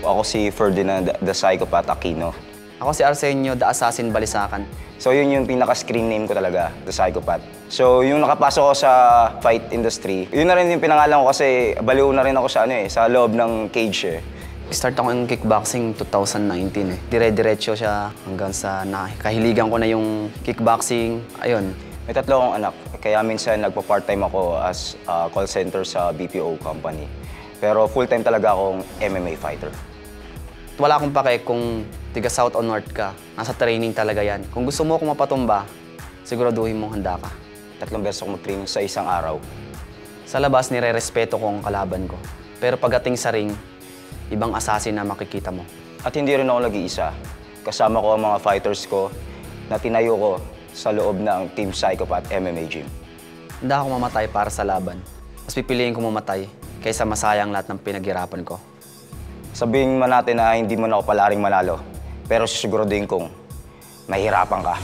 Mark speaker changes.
Speaker 1: Ako si Ferdinand the Psychopath Aquino.
Speaker 2: Ako si Arsenio the Assassin Balisacan.
Speaker 1: So yun yung pinaka-screen name ko talaga, the Psychopath. So yung nakapasok ko sa fight industry, yun na rin yung pinangalan ko kasi baliw na rin ako sa sa loob ng cage eh.
Speaker 2: Start ako ng kickboxing 2019 eh. Dire-diretso siya hanggang sa kahiligan ko na yung kickboxing. Ayun.
Speaker 1: May 3 akong anak, kaya minsan nagpa-part-time ako as call center sa BPO company. Pero full-time talaga akong MMA fighter.
Speaker 2: Wala akong pake kung tiga South o North ka. Nasa training talaga yan. Kung gusto mo akong mapatumba, siguraduhin mong handa ka.
Speaker 1: 3 beses ako mag-training sa isang araw.
Speaker 2: Sa labas, nire-respeto ko ang kalaban ko. Pero pagdating sa ring, ibang assassin na makikita mo.
Speaker 1: At hindi rin ako nag-iisa. Kasama ko ang mga fighters ko na tinayo ko sa loob ng Team Psychopath MMA Gym.
Speaker 2: Handa ako mamatay para sa laban. Mas pipiliin ko mamatay kaysa masayang lahat ng pinaghirapan ko.
Speaker 1: Sabihin man natin na hindi mo na ako palaring manalo, pero sisiguraduhin kong mahirapan ka.